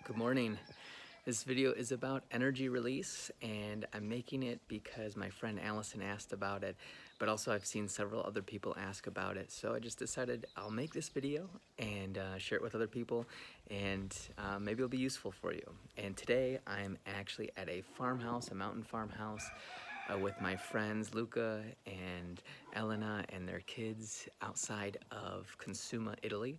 Good morning. This video is about energy release, and I'm making it because my friend Allison asked about it, but also I've seen several other people ask about it. So I just decided I'll make this video and share it with other people, and maybe it'll be useful for you. And today I'm actually at a farmhouse, a mountain farmhouse, with my friends Luca and Elena and their kids outside of Consuma, Italy.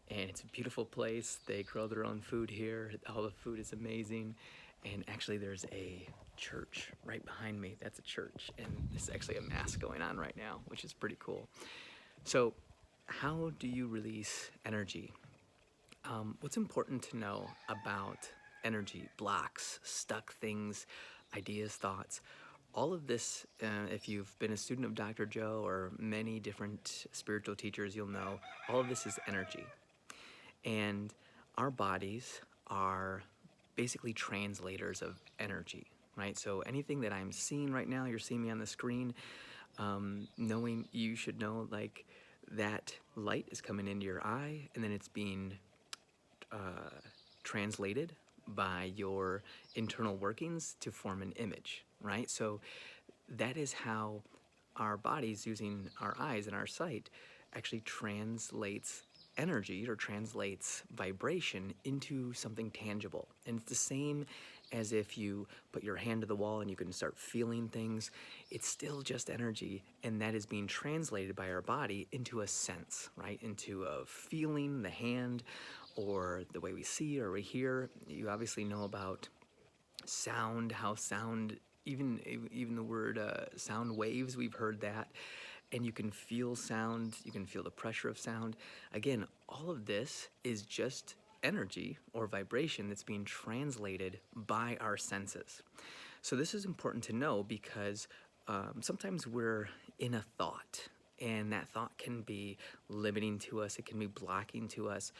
And it's a beautiful place. They grow their own food here. All the food is amazing. And actually, there's a church right behind me. That's a church. And there's actually a mass going on right now, which is pretty cool. So, how do you release energy? What's important to know about energy, blocks, stuck things, ideas, thoughts? All of this, if you've been a student of Dr. Joe or many different spiritual teachers, you'll know all of this is energy. And our bodies are basically translators of energy, right? So anything that I'm seeing right now, you're seeing me on the screen, knowing you should know like that light is coming into your eye and then it's being translated by your internal workings to form an image, right? So that is how our bodies, using our eyes and our sight, actually translates energy or translates vibration into something tangible. And it's the same as if you put your hand to the wall and you can start feeling things. It's still just energy, and that is being translated by our body into a sense, right? Into a feeling, the hand, or the way we see or we hear. You obviously know about sound, how sound, even the word sound waves, we've heard that. And you can feel sound, you can feel the pressure of sound. Again, all of this is just energy or vibration that's being translated by our senses. So this is important to know because sometimes we're in a thought, and that thought can be limiting to us, it can be blocking to us.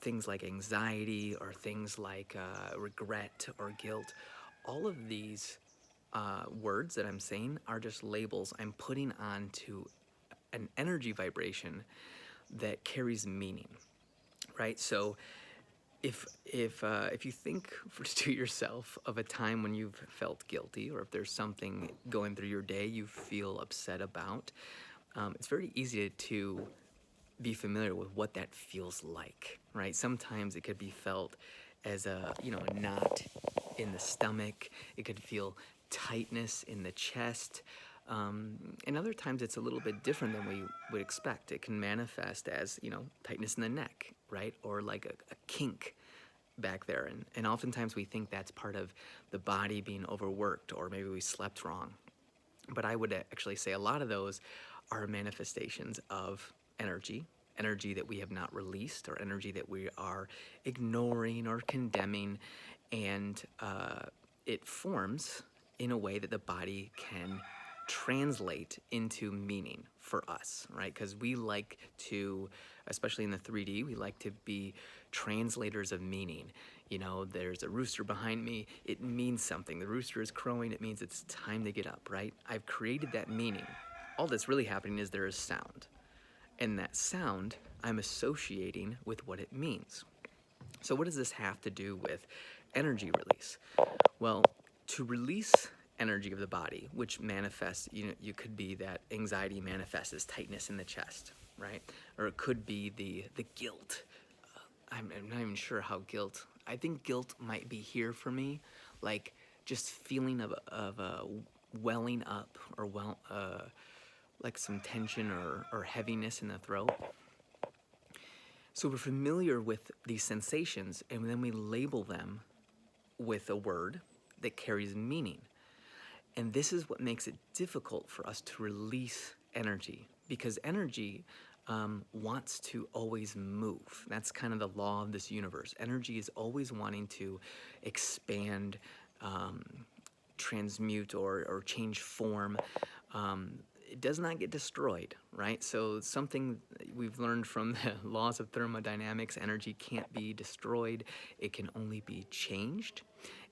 Things like anxiety or things like regret or guilt, all of these words that I'm saying are just labels I'm putting onto an energy vibration that carries meaning, right? So if you think to yourself of a time when you've felt guilty, or if there's something going through your day you feel upset about, it's very easy to be familiar with what that feels like, right? Sometimes it could be felt as a knot in the stomach. It could feel tightness in the chest. And other times it's a little bit different than we would expect. It can manifest as, tightness in the neck, right? Or like a kink back there. And oftentimes we think that's part of the body being overworked, or maybe we slept wrong. But I would actually say a lot of those are manifestations of energy that we have not released, or energy that we are ignoring or condemning, and it forms in a way that the body can translate into meaning for us, right? Because we like to, especially in the 3D, we like to be translators of meaning. There's a rooster behind me, it means something. The rooster is crowing, it means it's time to get up, right? I've created that meaning. All that's really happening is there is sound. And that sound I'm associating with what it means. So what does this have to do with energy release? Well, to release energy of the body, which manifests, you could be that anxiety manifests as tightness in the chest, right? Or it could be the guilt. I'm not even sure how guilt. I think guilt might be here for me, like just feeling of welling up, or like some tension or heaviness in the throat. So we're familiar with these sensations, and then we label them with a word that carries meaning. And this is what makes it difficult for us to release energy, because energy wants to always move. That's kind of the law of this universe. Energy is always wanting to expand, transmute, or change form. It does not get destroyed, right? So something we've learned from the laws of thermodynamics, energy can't be destroyed, it can only be changed.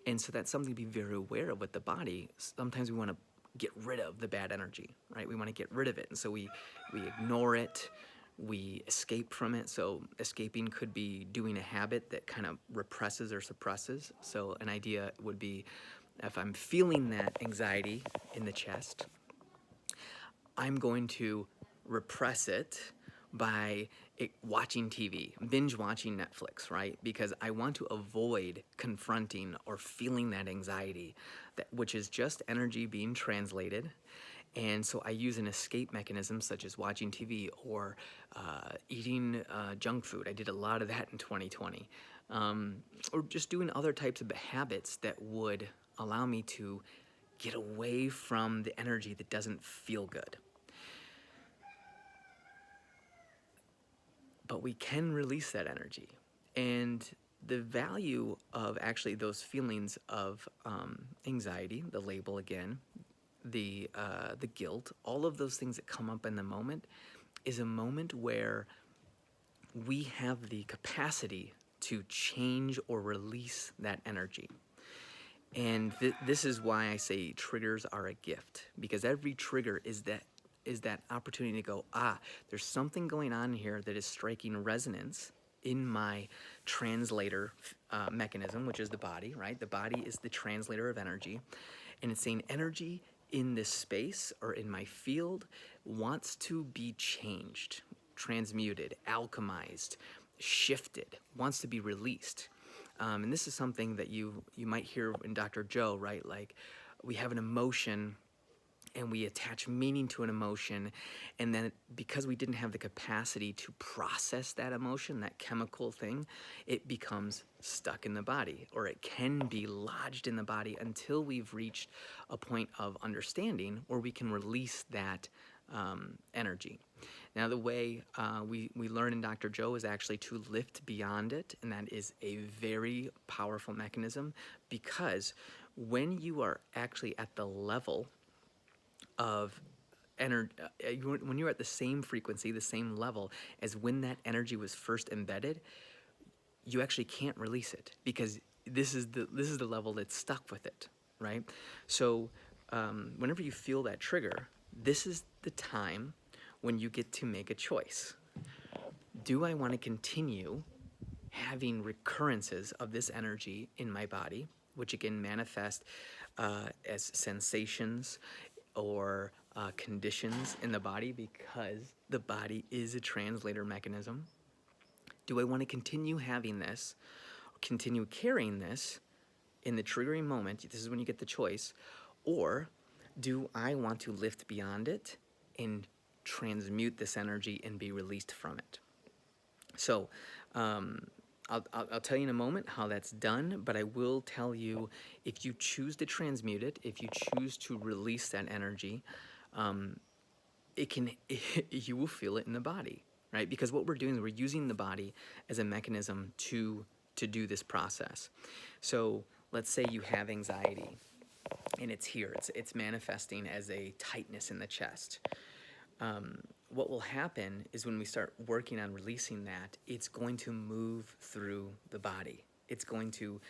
And so that's something to be very aware of with the body. Sometimes we want to get rid of the bad energy, right? We want to get rid of it, and so we ignore it, we escape from it. So escaping could be doing a habit that kind of represses or suppresses. So an idea would be, if I'm feeling that anxiety in the chest, I'm going to repress it by watching TV, binge watching Netflix, right? Because I want to avoid confronting or feeling that anxiety, which is just energy being translated. And so I use an escape mechanism such as watching TV or eating junk food. I did a lot of that in 2020. Or just doing other types of habits that would allow me to get away from the energy that doesn't feel good. But we can release that energy. And the value of actually those feelings of anxiety, the label again, the guilt, all of those things that come up in the moment, is a moment where we have the capacity to change or release that energy. And this is why I say triggers are a gift, because every trigger is that opportunity to go, there's something going on here that is striking resonance in my translator mechanism, which is the body, right? The body is the translator of energy, and it's saying energy in this space or in my field wants to be changed, transmuted, alchemized, shifted, wants to be released. And this is something that you might hear in Dr. Joe, right? Like, we have an emotion and we attach meaning to an emotion, and then because we didn't have the capacity to process that emotion, that chemical thing, it becomes stuck in the body, or it can be lodged in the body until we've reached a point of understanding where we can release that energy. Now, the way we learn in Dr. Joe is actually to lift beyond it, and that is a very powerful mechanism, because when you are actually at the level of energy, when you're at the same frequency, the same level as when that energy was first embedded, you actually can't release it, because this is the level that's stuck with it, right? So whenever you feel that trigger, this is the time when you get to make a choice. Do I want to continue having recurrences of this energy in my body, which again manifest as sensations or conditions in the body, because the body is a translator mechanism? Do I want to continue having this, or continue carrying this in the triggering moment? This is when you get the choice. Or do I want to lift beyond it and transmute this energy and be released from it? So I'll tell you in a moment how that's done, but I will tell you, if you choose to transmute it, if you choose to release that energy, you will feel it in the body, right? Because what we're doing is we're using the body as a mechanism to do this process. So let's say you have anxiety, and it's here. It's manifesting as a tightness in the chest. What will happen is when we start working on releasing that, it's going to move through the body. It's going to,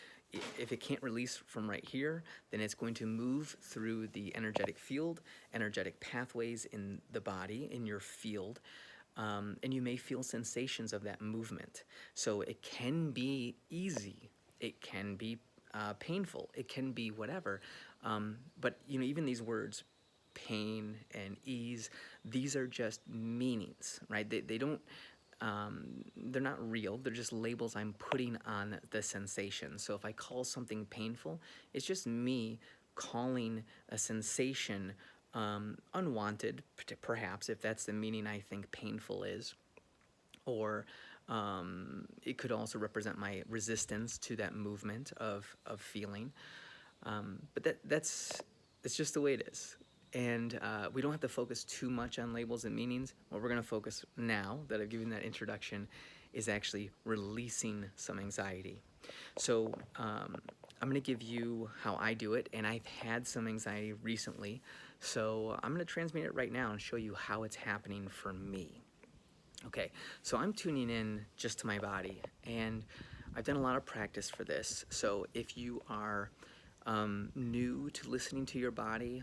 if it can't release from right here, then it's going to move through the energetic field, energetic pathways in the body, in your field, and you may feel sensations of that movement. So it can be easy, it can be painful, it can be whatever, but even these words, pain and ease, these are just meanings, right? They don't, they're not real. They're just labels I'm putting on the sensation. So if I call something painful, it's just me calling a sensation unwanted, perhaps, if that's the meaning I think painful is. Or it could also represent my resistance to that movement of feeling. But that's just the way it is. And we don't have to focus too much on labels and meanings. What we're going to focus now that I've given that introduction is actually releasing some anxiety. So I'm going to give you how I do it, and I've had some anxiety recently. So I'm going to transmit it right now and show you how it's happening for me. Okay, so I'm tuning in just to my body, and I've done a lot of practice for this. So if you are new to listening to your body,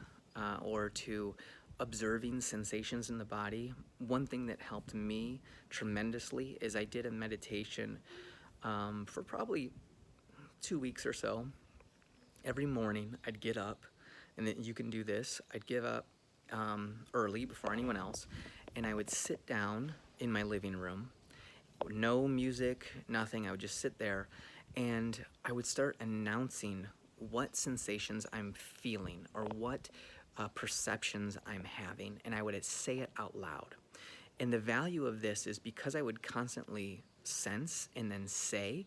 or to observing sensations in the body, one thing that helped me tremendously is I did a meditation for probably 2 weeks or so. Every morning I'd get up, and then you can do this. I'd get up early before anyone else, and I would sit down in my living room. No music, nothing. I would just sit there, and I would start announcing what sensations I'm feeling or what perceptions I'm having, and I would say it out loud. And the value of this is because I would constantly sense and then say,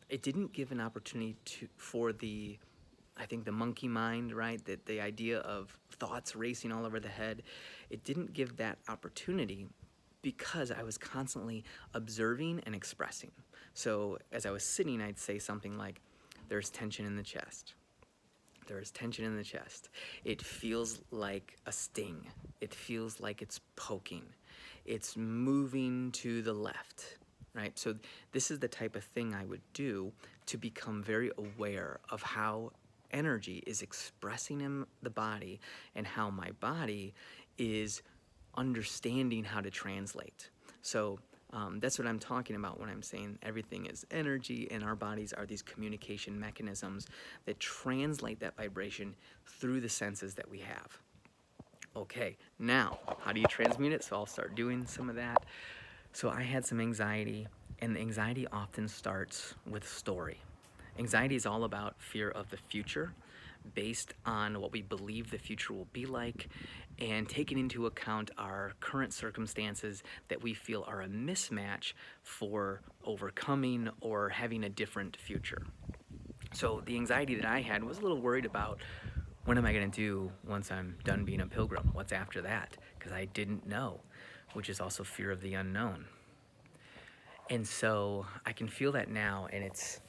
it didn't give an opportunity for I think the monkey mind, right? That the idea of thoughts racing all over the head, it didn't give that opportunity because I was constantly observing and expressing. So as I was sitting, I'd say something like, there's tension in the chest. There is tension in the chest. It feels like a sting. It feels like it's poking. It's moving to the left, right? So this is the type of thing I would do to become very aware of how energy is expressing in the body and how my body is understanding how to translate. So that's what I'm talking about when I'm saying everything is energy, and our bodies are these communication mechanisms that translate that vibration through the senses that we have. Okay, now, how do you transmute it? So I'll start doing some of that. So I had some anxiety, and the anxiety often starts with story. Anxiety is all about fear of the future, based on what we believe the future will be like, and taking into account our current circumstances that we feel are a mismatch for overcoming or having a different future. So the anxiety that I had was a little worried about, what am I going to do once I'm done being a pilgrim? What's after that? Because I didn't know, which is also fear of the unknown. And so I can feel that now, and it's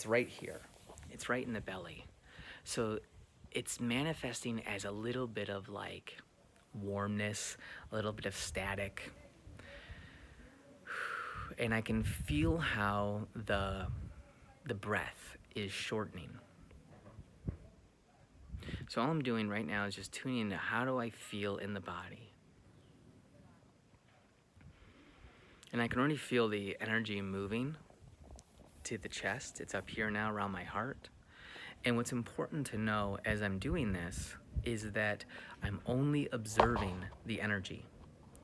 right here. It's right in the belly. So it's manifesting as a little bit of like warmness, a little bit of static. And I can feel how the breath is shortening. So all I'm doing right now is just tuning into how do I feel in the body. And I can already feel the energy moving to the chest. It's up here now around my heart. And what's important to know as I'm doing this is that I'm only observing the energy.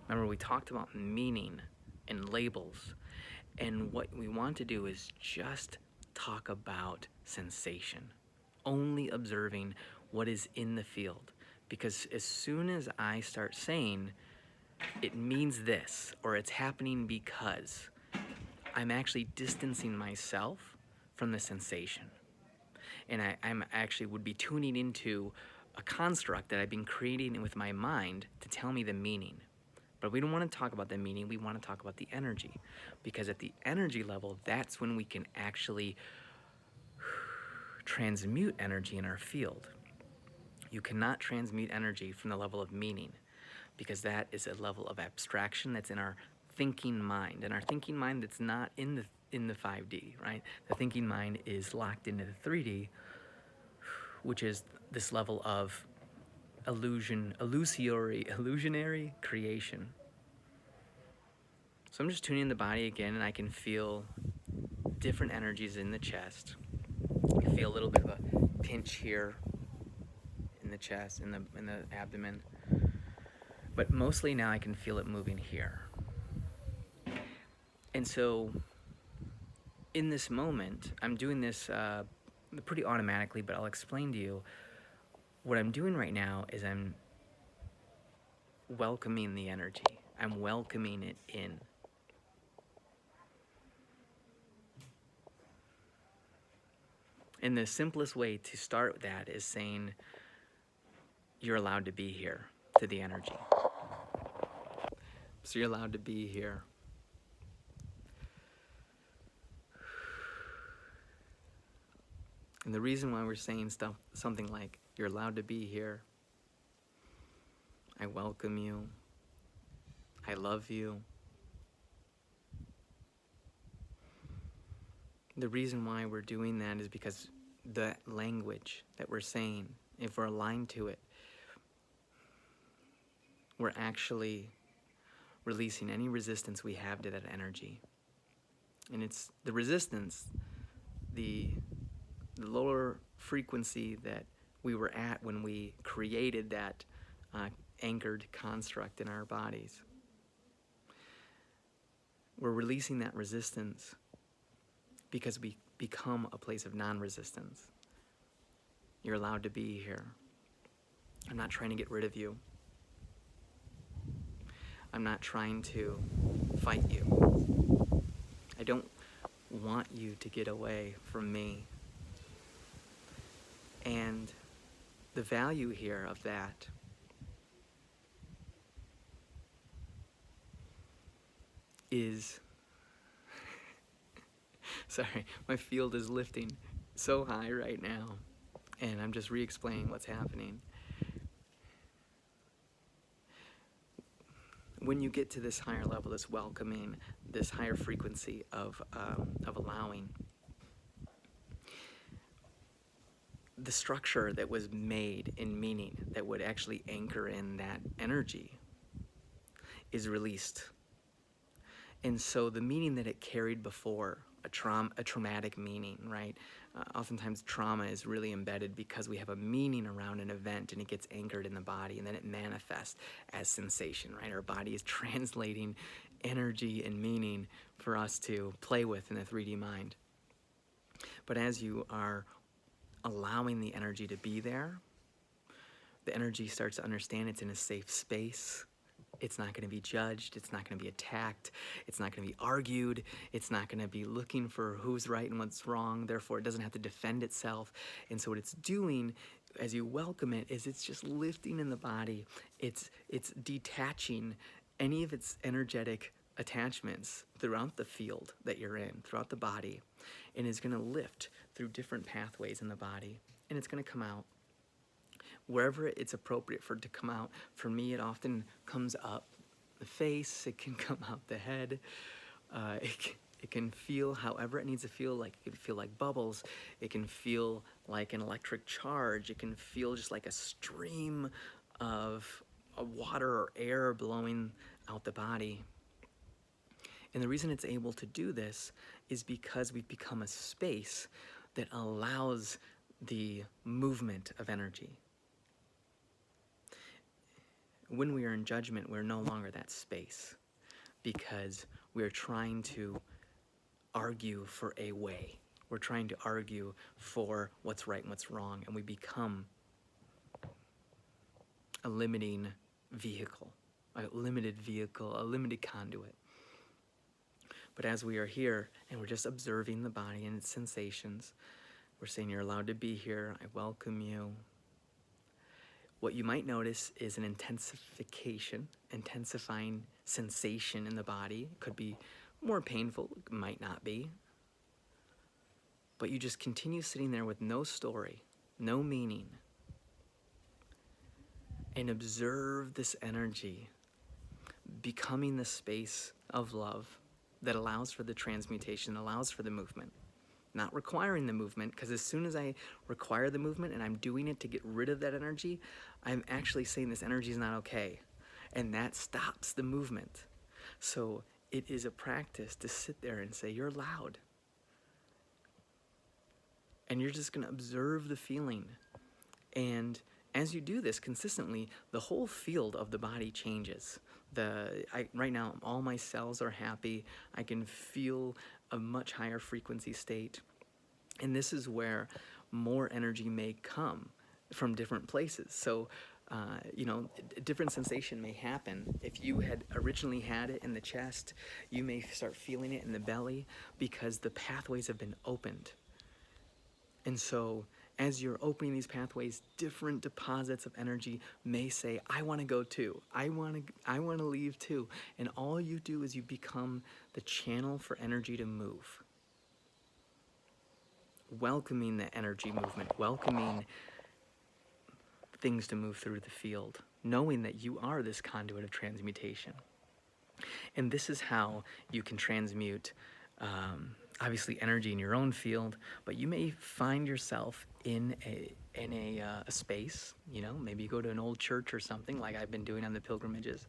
Remember, we talked about meaning and labels. And what we want to do is just talk about sensation, only observing what is in the field. Because as soon as I start saying, it means this, or it's happening because, I'm actually distancing myself from the sensation. And I'm actually would be tuning into a construct that I've been creating with my mind to tell me the meaning. But we don't want to talk about the meaning, we want to talk about the energy. Because at the energy level, that's when we can actually transmute energy in our field. You cannot transmute energy from the level of meaning, because that is a level of abstraction that's in our thinking mind. And our thinking mind that's not in the 5D, right? The thinking mind is locked into the 3D, which is this level of illusionary creation. So I'm just tuning the body again, and I can feel different energies in the chest. I feel a little bit of a pinch here in the chest, in the abdomen. But mostly now I can feel it moving here. And so in this moment, I'm doing this pretty automatically, but I'll explain to you. What I'm doing right now is I'm welcoming the energy. I'm welcoming it in. And the simplest way to start that is saying, you're allowed to be here, to the energy. So you're allowed to be here. And the reason why we're saying something like, you're allowed to be here, I welcome you, I love you. The reason why we're doing that is because the language that we're saying, if we're aligned to it, we're actually releasing any resistance we have to that energy. And it's the resistance, the lower frequency that we were at when we created that anchored construct in our bodies. We're releasing that resistance because we become a place of non-resistance. You're allowed to be here. I'm not trying to get rid of you. I'm not trying to fight you. I don't want you to get away from me. And the value here of that is, sorry, my field is lifting so high right now, and I'm just re-explaining what's happening. When you get to this higher level, this welcoming, this higher frequency of allowing, the structure that was made in meaning that would actually anchor in that energy is released. And so the meaning that it carried before, a traumatic meaning, right? Oftentimes trauma is really embedded because we have a meaning around an event and it gets anchored in the body and then it manifests as sensation, right? Our body is translating energy and meaning for us to play with in the 3D mind. But as you are allowing the energy to be there, the energy starts to understand it's in a safe space. It's not going to be judged. It's not going to be attacked. It's not going to be argued. It's not going to be looking for who's right and what's wrong. Therefore, it doesn't have to defend itself. And so what it's doing as you welcome it is it's just lifting in the body. It's detaching any of its energetic attachments throughout the field that you're in, throughout the body, and is going to lift through different pathways in the body, and it's going to come out wherever it's appropriate for it to come out. For me, it often comes up the face, it can come out the head, it can feel however it needs to feel. Like it can feel like bubbles, it can feel like an electric charge, it can feel just like a stream of water or air blowing out the body. And the reason it's able to do this is because we've become a space that allows the movement of energy. When we are in judgment, we're no longer that space because we're trying to argue for a way. We're trying to argue for what's right and what's wrong, and we become a limiting vehicle, a limited vehicle, a limited conduit. But as we are here and we're just observing the body and its sensations, we're saying you're allowed to be here, I welcome you. What you might notice is an intensifying sensation in the body. It could be more painful, it might not be. But you just continue sitting there with no story, no meaning, and observe this energy becoming the space of love that allows for the transmutation, allows for the movement. Not requiring the movement, because as soon as I require the movement and I'm doing it to get rid of that energy, I'm actually saying this energy is not okay. And that stops the movement. So it is a practice to sit there and say, you're loud. And you're just going to observe the feeling. And as you do this consistently, the whole field of the body changes. Right now, all my cells are happy. I can feel a much higher frequency state. And this is where more energy may come from different places. So, different sensation may happen. If you had originally had it in the chest, you may start feeling it in the belly because the pathways have been opened. And so as you're opening these pathways, different deposits of energy may say, I want to go too. I want to leave too. And all you do is you become the channel for energy to move. Welcoming the energy movement, welcoming things to move through the field, knowing that you are this conduit of transmutation. And this is how you can transmute obviously energy in your own field, but you may find yourself in in a space, maybe you go to an old church or something like I've been doing on the pilgrimages,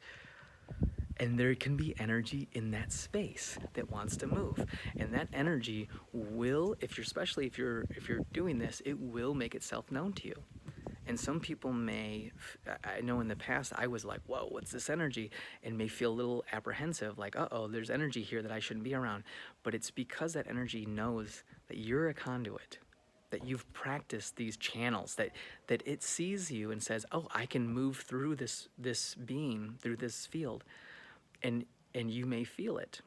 and there can be energy in that space that wants to move, and that energy will, especially if you're doing this, it will make itself known to you. And some people I know in the past I was like, whoa, what's this energy? And may feel a little apprehensive, like, uh-oh, there's energy here that I shouldn't be around. But it's because that energy knows that you're a conduit, that you've practiced these channels, that it sees you and says, oh, I can move through this being, through this field. And you may feel it,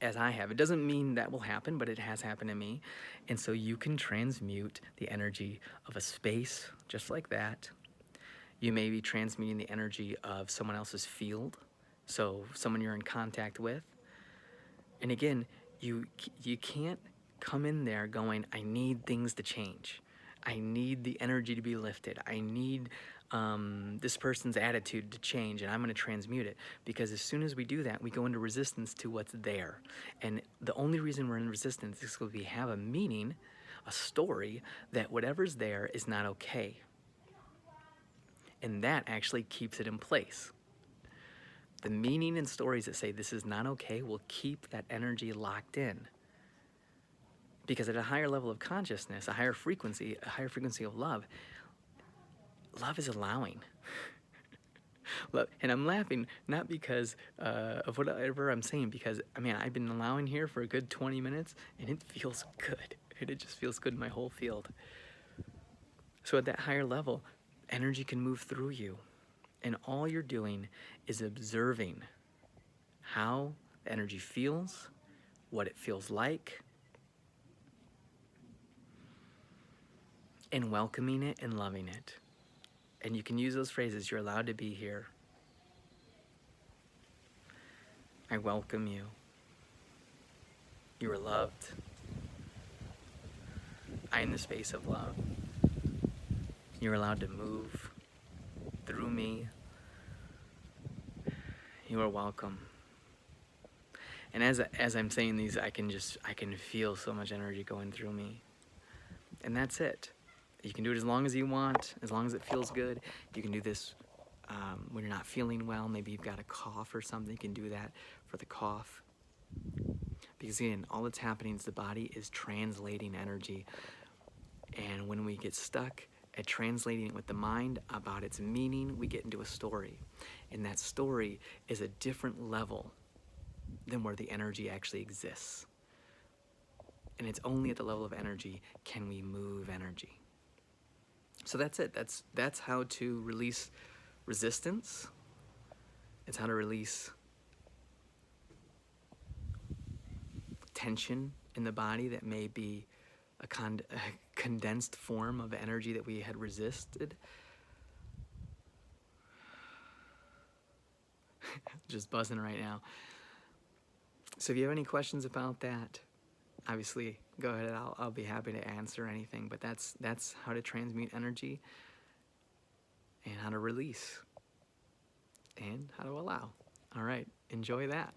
as I have. It doesn't mean that will happen, but it has happened to me. And so you can transmute the energy of a space just like that. You may be transmuting the energy of someone else's field, so someone you're in contact with. And again, you can't come in there going, I need things to change. I need the energy to be lifted. I need this person's attitude to change, and I'm going to transmute it. Because as soon as we do that, we go into resistance to what's there. And the only reason we're in resistance is because we have a meaning, a story, that whatever's there is not okay. And that actually keeps it in place. The meaning and stories that say this is not okay will keep that energy locked in. Because at a higher level of consciousness, a higher frequency of love is allowing. Love, and I'm laughing not because of whatever I'm saying, because I've been allowing here for a good 20 minutes and it feels good. And it just feels good in my whole field. So at that higher level, energy can move through you. And all you're doing is observing how the energy feels, what it feels like, and welcoming it and loving it. And you can use those phrases. You're allowed to be here. I welcome you. You are loved. I am the space of love. You're allowed to move through me. You are welcome. And as I'm saying these, I can feel so much energy going through me. And that's it. You can do it as long as you want, as long as it feels good. You can do this when you're not feeling well. Maybe you've got a cough or something. You can do that for the cough. Because again, all that's happening is the body is translating energy. And when we get stuck at translating it with the mind about its meaning, we get into a story. And that story is a different level than where the energy actually exists. And it's only at the level of energy can we move energy. So that's it. That's how to release resistance. It's how to release tension in the body that may be a condensed form of energy that we had resisted. Just buzzing right now. So if you have any questions about that, obviously go ahead. I'll be happy to answer anything. But that's how to transmute energy, and how to release, and how to allow. All right, enjoy that.